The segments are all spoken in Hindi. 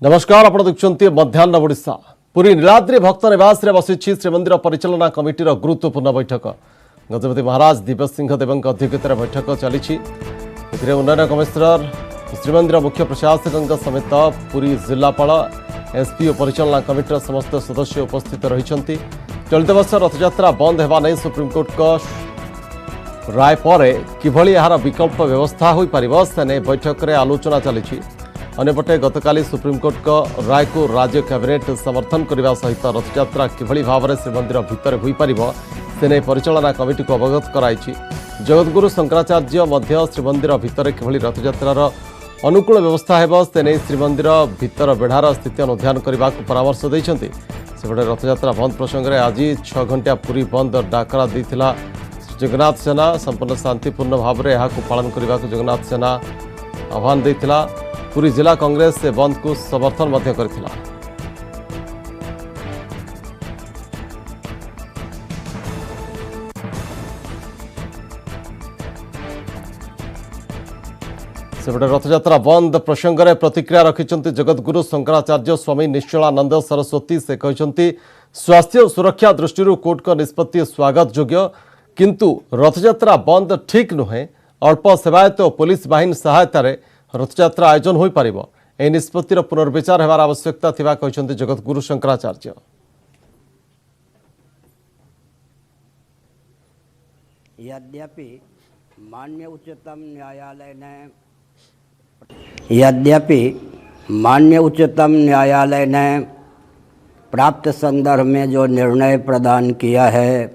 नमस्कार आप देखते मध्याह्न ओडिशा पुरी नीलाद्री भक्त निवास रे बसी श्रीमंदिर परिचालना कमिटीर गुरुत्वपूर्ण बैठक गजपति महाराज दिव्य सिंह देव अध्यक्षतार बैठक चली उन्नयन कमिशनर श्रीमंदिर मुख्य प्रशासक समेत पुरी जिलापाल एसपी और परिचालना कमिटीर समस्त सदस्य उपस्थित रही चलित वर्ष रथयात्रा बंद होगा नहीं सुप्रीमकोर्ट राय पर किभली यार विकल्प व्यवस्था हो पार से बैठक में आलोचना चली अन्यपटे गतकाली सुप्रीमकोर्ट राय को राज्य कैबिनेट समर्थन करने सहित रथयात्रा किभली भाव में श्रीमंदिर भितर हो पार से परिचालना कमिटी को अवगत कराई जगतगुरु शंकराचार्य मध्य श्रीमंदिर भितर किभली रथयात्रार अनुकूल व्यवस्था है से श्रीमंदिर भितर बेढ़ार स्थिति अनुध्यान करने को परामर्श देते सेपटे रथयात्रा बंद प्रसंग में आज 6 घंटा पूरी बंद डाकरा देता जगन्नाथ सेना संपूर्ण शांतिपूर्ण भाव में यह पालन करने को जगन्नाथ सेना आह्वान देता पुरी जिला कांग्रेस से बंद को समर्थन मध्य करथिला। सेपटे रथयात्रा बंद प्रसंग में प्रतिक्रिया रखिंट जगतगुरु शंकराचार्य स्वामी निश्चलानंद सरस्वती से कहते स्वास्थ्य और सुरक्षा दृष्टि कोर्ट का निष्पत्ति स्वागत योग्य किंतु रथयात्रा बंद ठीक नुहे अल्प सेवायत और पुलिस बाहिनी सहायतार रथयात्रा आयोजन हो पार यह निष्पत्तिर पुनर्विचार होवार आवश्यकता थिबा कहते जगतगुरु शंकराचार्य। यद्यपि माननीय उच्चतम न्यायालय ने प्राप्त संदर्भ में जो निर्णय प्रदान किया है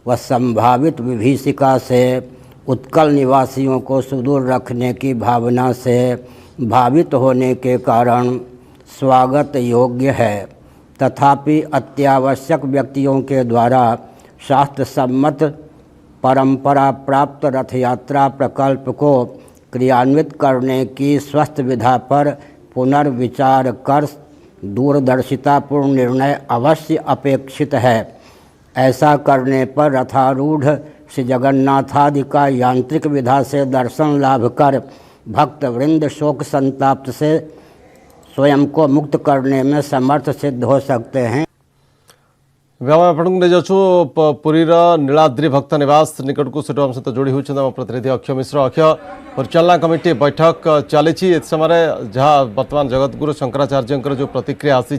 वह संभावित विभीषिका से उत्कल निवासियों को सुदूर रखने की भावना से भावित होने के कारण स्वागत योग्य है, तथापि अत्यावश्यक व्यक्तियों के द्वारा शास्त्र सम्मत परंपरा प्राप्त रथयात्रा प्रकल्प को क्रियान्वित करने की स्वस्थ विधा पर पुनर्विचार कर दूरदर्शितापूर्ण निर्णय अवश्य अपेक्षित है। ऐसा करने पर रथारूढ़ श्री जगन्नाथादि का यांत्रिक विधा से दर्शन लाभ कर भक्त वृंद शोक संताप से स्वयं को मुक्त करने में समर्थ सिद्ध हो सकते हैं। पुरी नीलाद्री भक्त निवास निकट को सेठू सहित जोड़ी होती प्रतिनिधि अक्षय मिश्र। अक्षय परिचालना कमिटी बैठक चली समय जहाँ बर्तमान जगतगुरु शंकराचार्य जो प्रतिक्रिया आसी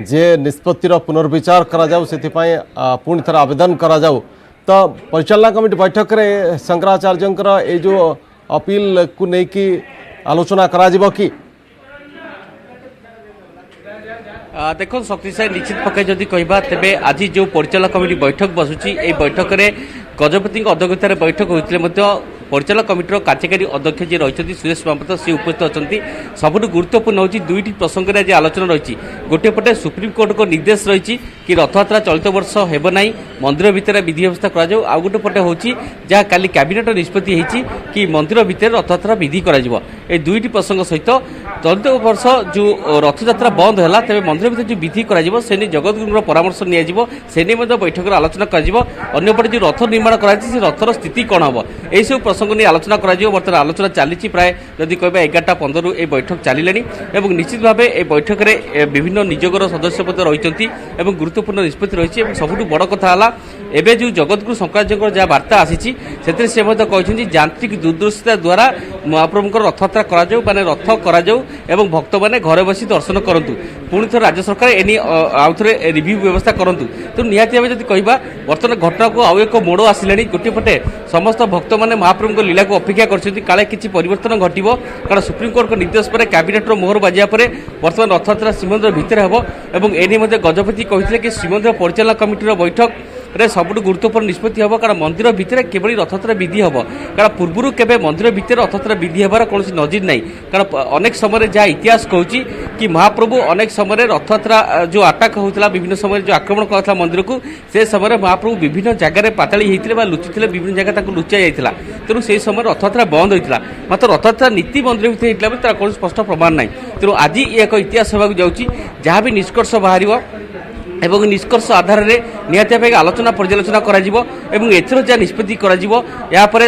जे निष्पत्तिर पुनर्विचार करा से पुणी थर आवेदन करा तो परिचालना कमिटी बैठक में शंकराचार्य ये जो अपील को लेकिन आलोचना करा कि देखो शक्ति से निश्चित पक्ष जदि कहबा तेबे आज जो परिचालना कमिटी बैठक बसुची ए बैठक में गजपति अध्यक्षतार बैठक होते परिचालना कमिटीर कार्यकारी अध्यक्ष जी रही सुरेश महापात्र सी उपस्थित अच्छा सबुठ गुरुत्वपूर्ण होची दुईटी प्रसंग में आज आलोचना रही गोटे पटे सुप्रीमकोर्ट को निर्देश रही कि रथयात्रा चलित वर्ष हेब ना मंदिर भितर विधि व्यवस्था करा आ गोटे पटे होची जहाँ काली कैबिनेट निष्पत्ति होती कि मंदिर भितर रथयात्रा विधि करा ए दुईटी प्रसंग सहित चलित वर्ष जो रथयात्रा बंद है तेज मंदिर भितर जो विधि करा से जगतगुरुर परामर्श नि बैठक में आलोचना करपटे जो रथ निर्माण कर रथर स्थिति कौन हम यही सब प्रसंग नहीं आलोचना बर्तमान आलोचना चली प्राय जदि कह 11:15 ये बैठक चलिले निश्चित भाव ये बैठक में विभिन्न निजोगर सदस्य रही गुरुत्वपूर्ण निष्पत्ति रही सबुठ बड़ कथा एवं जो जगतगुरु शंकराचार्य जहाँ वार्ता आसी से यांत्रिक दूरदर्शिता द्वारा महाप्रभु रथयात्रा कर रथ कर भक्त मैंने घरे बसी दर्शन करूँ पुणी थर राज्य सरकार एनी आउ थे रिव्यू व्यवस्था करूँ तो निहाती भाव जब कह बर्तमान घटना को आउ एक मोड़ आसिलानी गोटे पटे समस्त भक्त मैंने महाप्रभु लीला को अपेक्षा कर किसी परिवर्तन घटो कारण सुप्रीमकोर्ट निर्देश पर कैबिनेट मोहर बाजिया बर्तमान रथयात्रा श्रीमंदिर भितर हम एने गजपति कहते कि श्रीमंदिर परिचालना कमिटीर बैठक सबुठ गुरुत्वपूर्ण निष्पत्ति हम कारण मंदिर भितर केवल रथयात्रा विधि हम कारण पूर्व केवे मंदिर भितर रथयात्रा विधि होबार कौन नजिर ना कारण अनेक समय जहाँ इतिहास कहूँ कि महाप्रभु अनेक समय रथयात्रा जो आटाक होता विभिन्न समय जो आक्रमण करता मंदिर को से समय महाप्रभु विभिन्न जगह पाताली होते लुचि विभिन्न जगह लुचा जाता तेणु से समय रथयात्रा बंद होता मात्र रथयात्रा नीति मंदिर भितर होता कौन स्पष्ट प्रमाण ना तेणु आज ये एक इतिहास होगा जहाँ भी निष्कर्ष बाहर एवं निष्कर्ष आधार में निहाती भावे आलोचना पर्यालोचना कराजिबो एवं एथरो जा निष्पत्ति कराजिबो या परे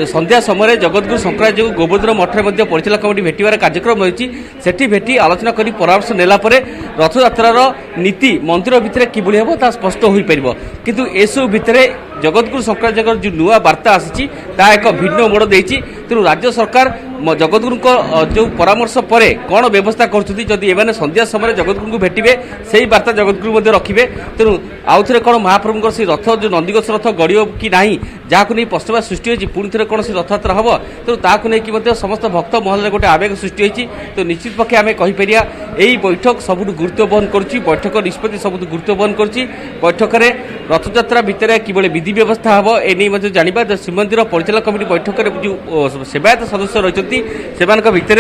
संध्या समय जगतगुरु शंकराचार्य गोवर्धन मठरे मध्ये परिचालक कमिटी भेटिबार कार्यक्रम रही सेठी भेटी आलोचना करी परामर्श नेला परे रथयात्रार नीति मंदिर भितर किभଳି हेबो ता स्पष्ट होई परिबो किंतु एसु भितरे जगतगुरु शंकराचार्य जो नुआ वार्ता आसी ता एक भिन्न मोड़ देछि तेणु राज्य सरकार जगतगुरु जो परामर्श पर कौन व्यवस्था करछुती एमाने संध्या समय जगतगुरु को भेटिबे सही वार्ता जगतगुरु मध्ये रखिबे तेणु आउ थे कौन महाप्रभु से रथ जो नंदीघोष रथ गड़ियो कि नहीं जहाँ नहीं पश्चिमा सृष्टि होती पुणी थे कौन रथयात्रा हम तेणु ताकू नहीं समस्त भक्त महल गोटे आवेग सृष्टि होती तो निश्चित पक्षे आम कहीपर यही बैठक सबुठ गुरुत्व बहन करुच्ची बैठक निष्पत्ति सबुठ गुरुत्व बहन करुच्ची बैठक में रथयात्रा भितर किभଳି विधि व्यवस्था हम एने जाना श्रीमंदिर परिचालक कमिटी बैठक में जो सेवायत सदस्य रही भितर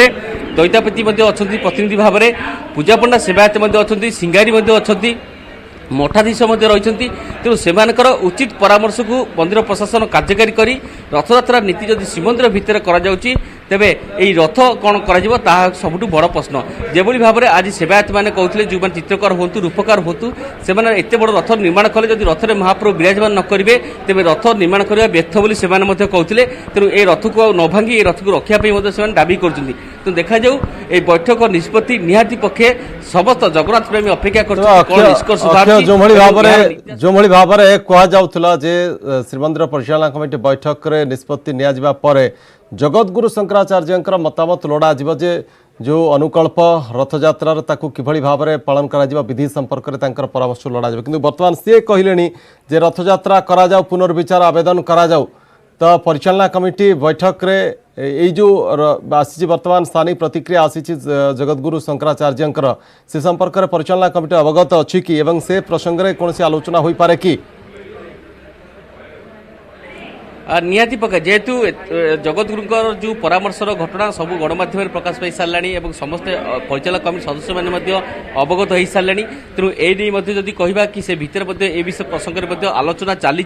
दैतापति अच्छा प्रतिनिधि भाव में पूजा पंडा सेवायत अच्छा सिंगारी अच्छा मठाधीश रही तेणु से उचित परामर्श को मंदिर प्रशासन कार्यकारी करी रथयात्रा नीति जदि श्रीमंदिर भितर तेबे यही रथ कौन कर सबुठ बड़ प्रश्न जेभली भाव में आज सेवायत मैंने कहते जो चित्रकार हूँ रूपकार हूँ से एत बड़ रथ निर्माण कले जदि रथरे महाप्रभु विराजमान न करेंगे तेज रथ निर्माण करने व्यर्थ बोली से कहते तेणु ये रथ को न भांगी ये रथ को रखापी दाबी कर तो देखा जाऊ ये बैठक निष्पत्ति निहाती पक्षे समस्त जगन्नाथ प्रेमी अपेक्षा कर जो भाव में कहुला श्रीमंदिर परिचालना कमिटी बैठक में निष्पत्ति नि जगतगुरु शंकराचार्य मतामत लोड़ा जे जो अनुकल्प रथयात्रा किभଳି भाव में पालन करा विधि संपर्क में परामर्श लोड़ा किंतु बर्तमान सी कहले जे रथयात्रा करा पुनर्विचार आवेदन करा तो परिचालना कमिटी बैठक रे यही जो आसी बर्तमान स्थानीय प्रतिक्रिया आसी जगतगुरु शंकराचार्य से संपर्क में परिचालना कमिटी अवगत अच्छी कि एवं से प्रसंग में कौन सी आलोचना हो पारे कि निहाती पक्का जेहेतु जगतगुरु जो परामर्शर घटना सब गणमाध्यम प्रकाश पाई सारे समस्त परिचालक कमिटी सदस्य मैंने अवगत हो सारे तेणु यदि कहवा कि से भितर ए विषय प्रसंग में आलोचना चली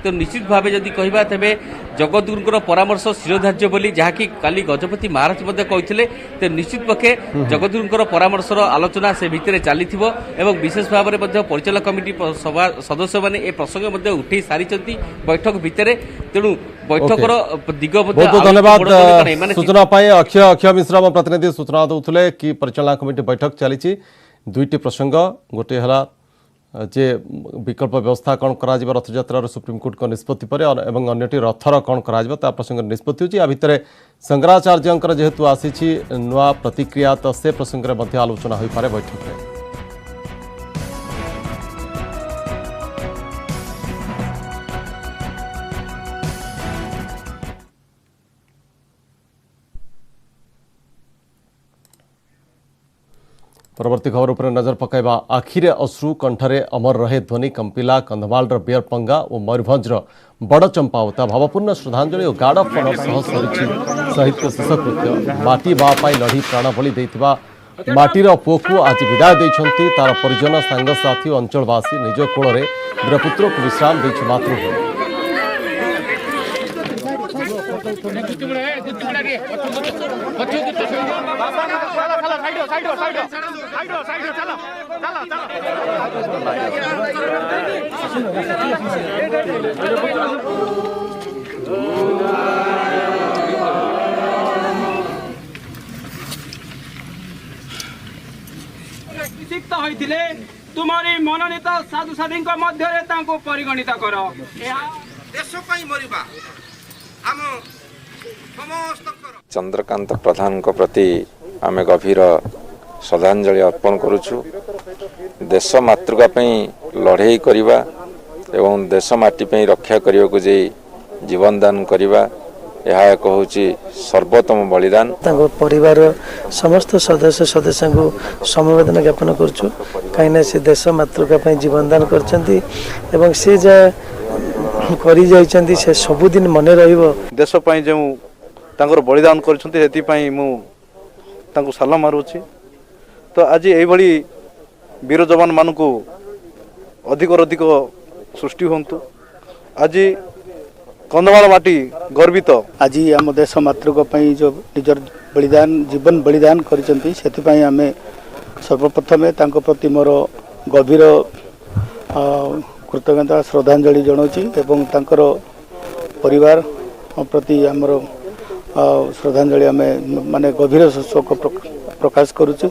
तो निश्चित भाव जदि कहवा तेज जगतगुरु परामर्श शिरोधार्य बोली जहाँकि काली गजपति महाराज कहते तो निश्चित पक्षे जगतगुरु परामर्शर आलोचना से भितर चली विशेष भाव में परिचालक कमिटी सदस्य मैंने प्रसंग उठे सारी बैठक भितर तेणु बैठकर दिग बहुत धन्यवाद सूचना अक्षय मिश्र आम प्रतिनिधि सूचना दूसरे कि परिचालना कमिटी बैठक चली दुईटी प्रसंग गोटे है जे विकल्प व्यवस्था कौन करा रथयात्रा सुप्रीमकोर्ट को निष्पत्ति पर एवं अन्यटी रथर कौन करा प्रसंग निष्पत्ति होची भितर शंकराचार्य जेहेतु आसी नुआ प्रतिक्रिया तो से प्रसंग में आलोचना हो पारे बैठक में। परवर्ती खबर पर नजर पकाइबा आखिरे अश्रु कंठरे अमर रहे ध्वनि कंपिला कंधमालर बेयरपंगा और मयूरभंजर बड़चंपावता भावपूर्ण श्रद्धांजलि और गार्ड ऑफ ऑनर सह सरिछि शहीद को शेषकृत्य माटी बापाई लड़ी प्राण बलि देइथिबा माटीर पुओ आज विदाय देइछंती तार परिजन सांगसाथी और अंचलवासी निज कोଳରେ वीरपुत्र को विश्राम देइछ मातृभूमि। सिक्त होइथिले तुम्हारी मनोनीत साधु साधी मध्य परिगणित कर देश मरिबा चंद्रकांत प्रधान को प्रति आमे गभीर श्रद्धांजलि अर्पण करुछु। देश मातृका लड़ाई करवा एवं देश माटी रक्षा करने को जीवन दान करवा यह एक हूँ सर्वोत्तम बलिदान। परिवार समस्त सदस्य सदस्य को समवेदना ज्ञापन करुछु कहीं से देश मातृका जीवन दान कर से करी जाइछंती से सबुदिन मने रहिबो। देश पई जो तांकर बलिदान करछंती हेति पई मु तांको सलाम मारुछि। तो आज एई भली वीर जवान मान को अधिक अधिक सृष्टि होंतु। आज कंधमाल माटी गर्वित आज आम देश मातृका पई जो निजर बलिदान जीवन बलिदान करछंती सेति पई आमे सर्वप्रथमे तांको प्रति मोर गभीर कृतज्ञता श्रद्धांजलि जनाऊँगी एवं तांकर परिवार प्रति आमर श्रद्धांजलि आम माने गभीर शोक प्रकाश करुचु।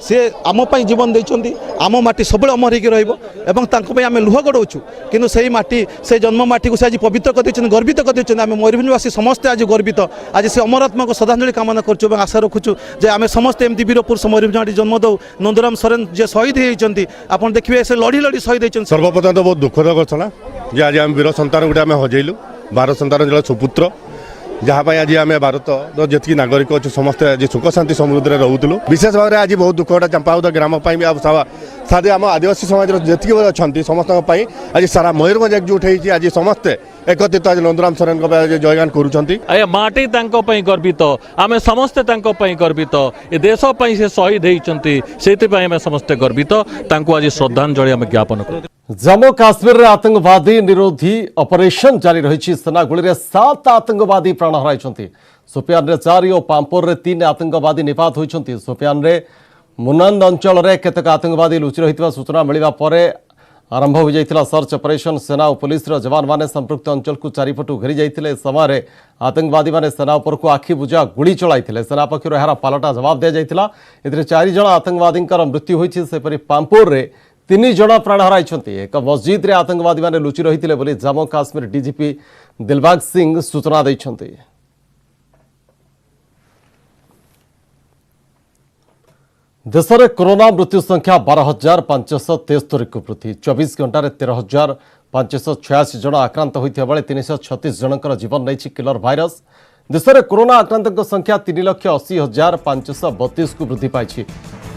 सी आम जीवन देइछन्ती आम माटी सब अमर होकर आम लुह गड़ाऊँ कि से माटी से जन्म माटी को से आज पवित्र कर गर्वित कर मयूरभंजवासी समस्ते आज गर्वित आज से अमरात्मा को श्रद्धांजलि कामना करूँ आशा रखुचु जे आम समस्ते एमती वीरपुर मयूरभंज जन्म दौ नंदराम सोरेन जे शहीद होती आप देखिए से लड़ी लड़ी शहीद होती। सर्वप्रथम तो बहुत दुखद घटना जे आज आम वीर सन्तान गोटे आम हजेलु 12 संतान जल सुपुत्र जहाँपाई आज आम भारत जी नागरिक अच्छे समस्ते आज सुख शांति समृद्धि रोलु विशेष भाव में आज बहुत दुखटा चंपावत ग्राम सारे आम आदिवासी समाज जी अच्छा समस्त आज सारा मयूरभंज एकजुट होती आज समस्ते एकत्रित आज नंदराम सोरेन जयगान करुँच माटी गर्वित आम समस्ते गर्वित ए देश से शहीद होती से आम समस्ते गर्वित आज श्रद्धांजलि आम ज्ञापन कर। जम्मू काश्मीर में आतंकवादी निरोधी ऑपरेशन जारी रही सेना गुली 7 आतंकवादी प्राण हराई सोपियान रे 4 और पांपोर रे 3 आतंकवादी निपात होती सोपियान रे मुनंद अंचल रे केतक आतंकवादी लुचि रही सूचना मिलवा पर आरंभ हो जाइथिला सर्च ऑपरेशन सेना और पुलिस जवान माने संपृक्त अंचल को चारिपटू घेरी जाइथिले समय आतंकवादी माने सेना उपर को आखि बुझा गुली चलाइथिले सेना पक्षर यार पालटा जवाब दिया जाइथिला एथिरे 4 जण आतंकवादी मृत्यु होइछि सेपरि पांपोर रे 3 जण प्राण हराई एक मस्जिद रे आतंकवादी माने लुचि रही बोली जम्मू काश्मीर डीजीपी दिलबाग सिंह सूचना दैछन्ति। देश में कोरोना मृत्यु संख्या 12,573 को वृद्धि 24 घंटा 13,586 जन आक्रांत होता बेले 336 जनकर जीवन नहीं किलर भाइरस देश में कोरोना आक्रांतों संख्या 3,80,532 को वृद्धि पाई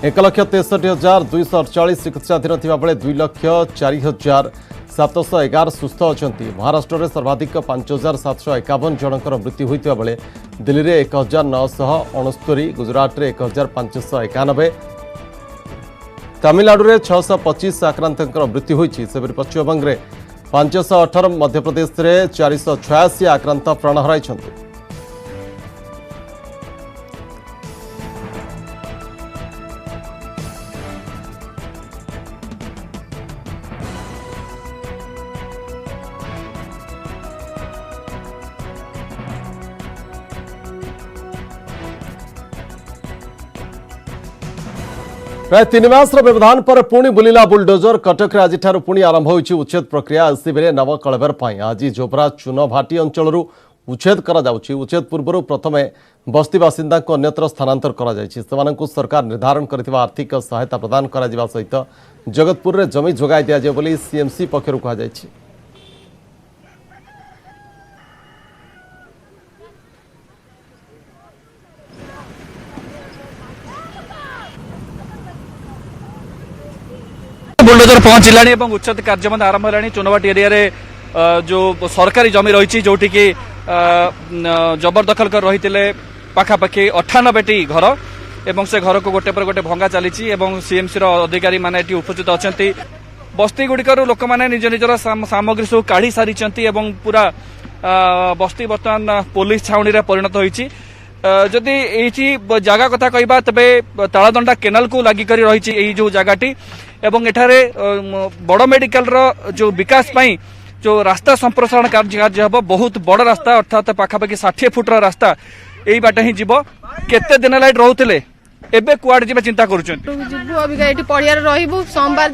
1,63,248 चिकित्साधीन थी बेले 2,04,711 सुस्थ अच्छा महाराष्ट्र में सर्वाधिक 5,751 जनकर मृत्यु होता बेले दिल्ली में 1,969 गुजरात में 1,591 तमिलनाडु में 625 आक्रांतों मृत्यु होती पश्चिमबंग में 518 मध्यप्रदेश में 486 आक्रांत प्राण हराई। प्राय 3 मास व्यवधान पर पुणी बुलिला बुलडोजर कटक आज पुणी आरंभ होइछि उच्छेद प्रक्रिया एससीबी नव कलेबर आज जोबरा चुनभाटी अंचल उच्छेद करा जाउछि। उच्छेद पूर्व प्रथमे बस्ती बासिंदा को अन्यत्र स्थानांतर करा जाइछि सेमानंकु सरकार निर्धारण करथिबा आर्थिक सहायता प्रदान करा जिबा सहित जगतपुर रे जमी जोगाई दिया जे बोली सीएमसी पक्षरु कहा जाइछि। बुलडोजर पहुंचला उच्छेद कार्य आरंभ है चुनवाटी एरिया रे जो सरकारी जमी रही जोटि की जबरदखल कर रही पाखापाखि 98टी घर एवं से घर को गोटे पर गोटे भंगा चली सीएमसी अधिकारी माने उपस्थित अच्छा बस्ती गुड़िकर लोक मैंने निज निजर सामग्री सब काढ़ी सारी पूरा बस्ती बर्तमान पुलिस छाउनी रे परिणत होती जदि ये जगह कथा कहबा तबे तालदंडा केनाल को लागी करी रही जो जगहटी एवं एठारे बड़ मेडिकल रो जो विकास पाई जो रास्ता संप्रसारण कार्य हम बहुत बड़ रास्ता अर्थात पाखापाखि 60 फुट रास्ता यही बाट ही जीव केते दिन लाइट रोते एबे कुआड जीवा चिंता करूछन पड़िया रहिबु सोमवार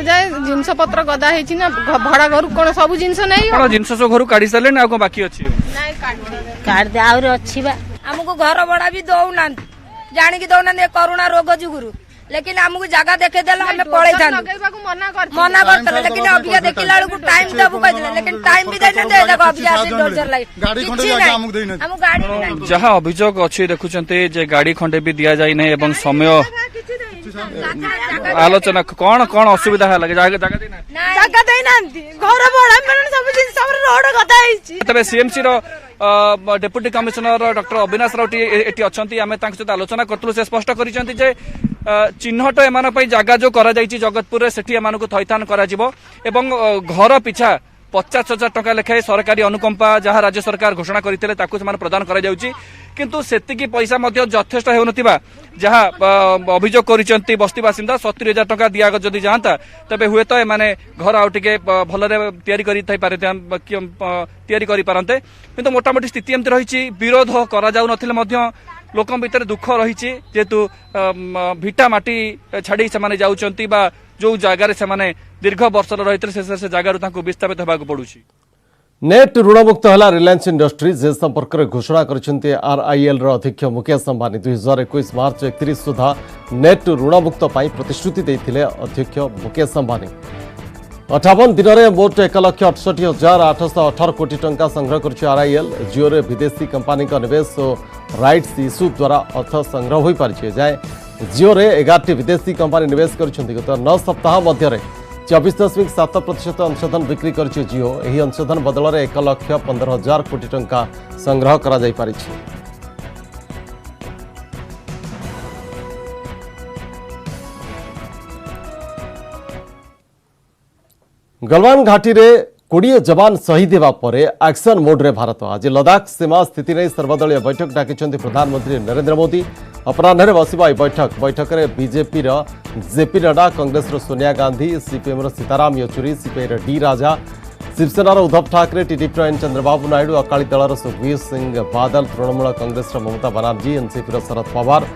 जाए जिनस पत्र गदा है ना भड़ा घर कौन सब जिनस नहीं कौन जिनस सब घर काढ़ी सारे ना को बाकी अछि नहीं काट दे आउर अछि बा हमको घर बड़ा भी दौना जानी की दौना कोरोना रोग जुगुरु लेकिन हमको जगह देखे देला हमें पड़े था मना करते लेकिन अभी देखिला को टाइम देबु कहले लेकिन टाइम भी देने दे देखो अभी आसी डोजर लाई गाड़ी खंडे हमको देना हम गाड़ी जहां अभियोग अछि देखुचंते जे गाड़ी खंडे भी दिया जाय नै एवं समय आलोचना कौन कौन असुविधा है जगह तेज CMC deputy commissioner doctor Avinash Rauti एटी अच्छा आम सहित आलोचना करूँ से स्पष्ट कर चिन्हट एम जगह जो कर जगतपुर से थैथान कर घर पिछा 50,000 टंका लेखाएं सरकारी अनुकंपा जहाँ राज्य सरकार घोषणा करते प्रदान कर किंतु सेतिकी पैसा यथेष्ट होनथिबा जहाँ अभियोग करिसेंती बस्ती बासिंदा 70,000 टंका दिया जदि जाता तबे हुए तो एमाने घर आउ टिके भलरे तयारी करि थाई पारे तयारी करि पारंते किंतु मोटामोटी स्थिति एमती रहिछि विरोध करा जाउ नथिले मध्य लोकम भितर दुख रहिछि जेतु भिटा माटी छाड़ी से माने जाउचंती बा जो जगार से माने दीर्घ वर्ष रही से जगार विस्थापित होगा पड़ुछि। नेट ऋणमुक्त है रिलायंस इंडस्ट्रीज ए संपर्क में घोषणा करछन्ते आरआईएल अध्यक्ष मुकेश अंबानी 2021 मार्च 31 सुधा नेट ऋणमुक्त प्रतिश्रुति देते अध्यक्ष मुकेश अंबानी 58 दिन में मोट 1,68,818 कोटी टंका संग्रह कर आरआईएल जिओ रे विदेशी कंपानी का निवेश और राइट्स इश्यू द्वारा अर्थ संग्रह हो पारि जाए जिओ रे 11 विदेशी कंपानी निवेश कर गत 9 सप्ताह मध्य 24.7% अंशधन बिक्री कर जिओ यही अंशधन बदल में 1,15,000 कोटी टंका संग्रह करा जाई पारिछि। गलवान घाटी रे 20 जवान शहीद होगा पर एक्शन मोड रे भारत आज लद्दाख सीमा स्थिति नहीं सर्वदलीय बैठक डाकिछन्ति प्रधानमंत्री नरेंद्र मोदी अपराह्न बसिबा बैठक में BJP JP Nadda Congress Sonia Gandhi CPM Sitaram Yechury CPI D Raja शिवसेनार उद्धव ठाकरे टीडीपी एन चंद्रबाबू नायडू अकाली दलर Sukhbir Singh Badal Trinamool Congress Mamata Banerjee NCP Sharad Pawar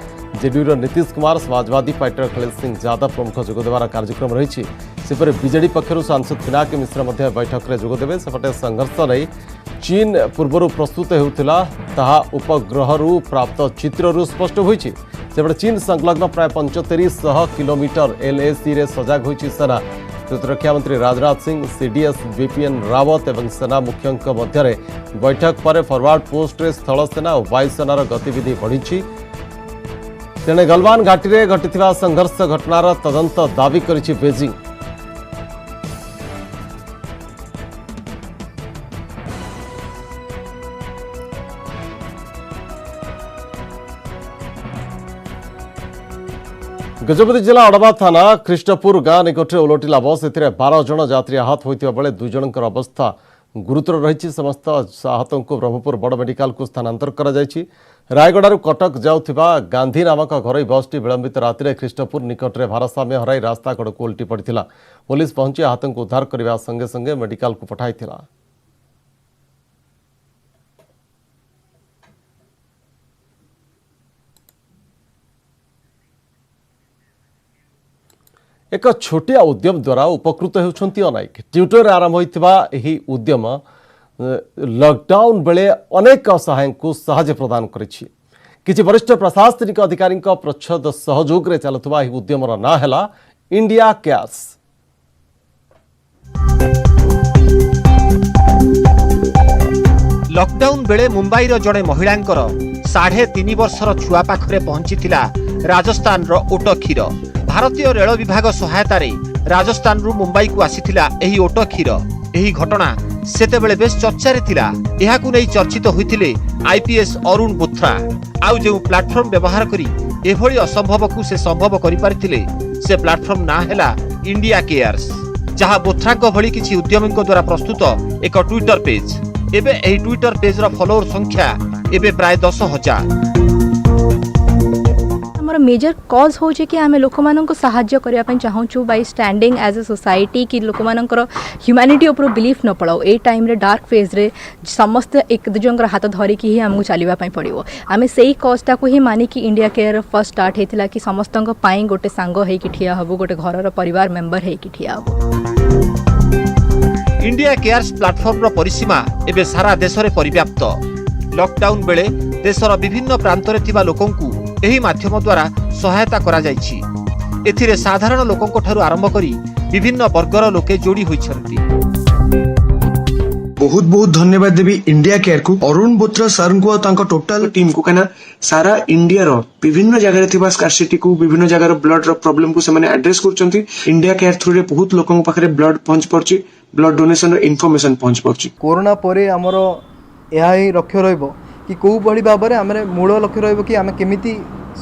JDU Nitish Kumar Samajwadi party Akhilesh Singh Yadav प्रमुख जोगदेवार कार्यक्रम रही सेपरि बीजेडी पक्षर सांसद पिनाकी मिश्र बैठक में जोगदेवे सेपटे संघर्ष नहीं चीन पूर्व प्रस्तुत होता उपग्रह प्राप्त चित्रु स्पष्ट होती सेपटे चीन संलग्न प्राय 7500 किलोमीटर एलएसी रे सजग होती सेना प्रतिरक्षा मंत्री राजनाथ सिंह सीडीएस बीपीएन रावत और सेना मुख्यों मध्य बैठक पर फरवर्ड पोस्ट रे स्थल सेना और वायुसेनार गतिविधि बढ़ी तेणे गलवान घाटी में घटी संघर्ष घटनार तदंत दावी करिछि बेजिंग। गजपति जिला अड़बा थाना ख्रीष्टपुर गाँ निकट ओलटिला बस ए 12 जन यात्री आहत होता बेले 2 जनकर अवस्था गुरुतर रही समस्त आहतों को ब्रह्मपुर बड़ मेडिकल को स्थानांतर करा जायछि। रायगड़ारू कटक जाउथिबा गांधी नामक घरोई बसटी विलंबित राति ख्रीष्टपुर निकट में भारसाम्य हराई रास्ता कड़ को उल्टी पड़ता पुलिस पहुंची आहतों को उद्धार करने संगे संगे मेडिकल को पठाई। एक छोटिया उद्यम द्वारा उपकृत होती अनेक ट्विटर आरंभ होता यह उद्यम लॉकडाउन बेले अनेक असहाय को साहाय्य प्रदान करिछि। किछि वरिष्ठ प्रशासनिक अधिकारी प्रच्छद सहयोग रे चलुवा यह उद्यमर ना है इंडिया केयर्स। लॉकडाउन बेले मुंबईर जड़े महिलांकर 3.5 वर्षर छुआ पाखरे पहुंचीथिला राजस्थान रो ओट क्षीर। भारतीय रेल विभाग सहायता राजस्थान रु मुंबई को आसीथिला एही ओट क्षीर। एही घटना सेतेबेले बेस चर्चा रे थिला। एहाकु नै चर्चित होइथिले आईपीएस अरुण बोथ्रा। आउ जे प्लेटफॉर्म व्यवहार करी एभली असंभव को से संभव करि पारिथिले से प्लेटफॉर्म ना हैला इंडिया केयर्स, जहा बोथ्रा को भली किछि उद्यमीक द्वारा प्रस्तुत एक ट्विटर पेज। एबे एही ट्विटर पेज रा फॉलोअर संख्या एबे प्राय 10,000। हमर मेजर कॉज हो कि आम लोक मानक साहाय्य करने चाहूँ by standing as a society कि लोक मानकर ह्यूमैनिटी उपर बिलीफ न पड़ाओ। ए टाइम रे डार्क फेज रे समस्त एक दूजर हाथ धरिकी ही आमको चलवाई पड़ो। आम से कॉजटा को ही मानिकी इंडिया केयर फर्स्ट स्टार्ट होता कि समस्त गोटे सांग होइकी ठिया हबो, गोटे घर परिवार मेंबर होइकी ठिया हबो। इंडिया केयर्स प्लेटफॉर्म रो परिसीमा एबे सारा देश रे परिव्याप्त। लॉकडाउन बेले देशर विभिन्न प्रांत रे थिबा लोकंकु एही माध्यम द्वारा सहायता करा जायछि। एथिरे साधारण लोकंक ठारू आरंभ करी विभिन्न वर्गर लोके जोड़ी होइछन्ति। बहुत बहुत धन्यवाद देवी इंडिया केयर को अरुण बोत्रा सर को और टोटल टीम को कहीं सारा इंडिया रो विभिन्न जगह थिबा स्कार्सिटी को विभिन्न जगह ब्लड रो प्रॉब्लम को से एड्रेस करछंती इंडिया केयर थ्रू रे बहुत लोकन पाखरे ब्लड पहुंच पड़ची ब्लड डोनेशन रो इन्फॉर्मेशन पहुंच पड़ची कोरोना परे हमर यह ही लक्ष्य रहइबो कि को बड़ी भाबरे हमरे मूल लक्ष्य रहइबो कि आमे केमिति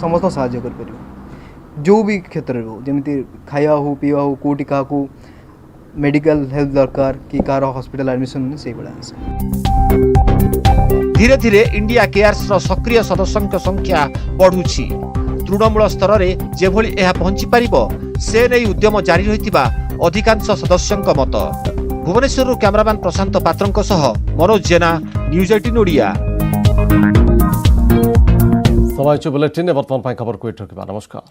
समस्त सहायता कर परिबो जो भी क्षेत्र रो जेमिति खाया हो पीवा हो कोटी का को मेडिकल हेल्थ दरकार कि कार हॉस्पिटल एडमिशन से बड़ा धीरे धीरे इंडिया केयर्स रो सक्रिय सदस्यंक संख्या बढ़ुछि तृणमूल स्तर रे जेभली एहा पहुंची परिबो से नै उद्यम जारी रहितिबा अधिकांश सदस्यंक मत भुवनेश्वर कैमरामैन प्रशांत पात्रंक सह मनोज जेना न्यूज 18 ओडिया समय बुलेटिन वर्तमान खबर को नमस्कार।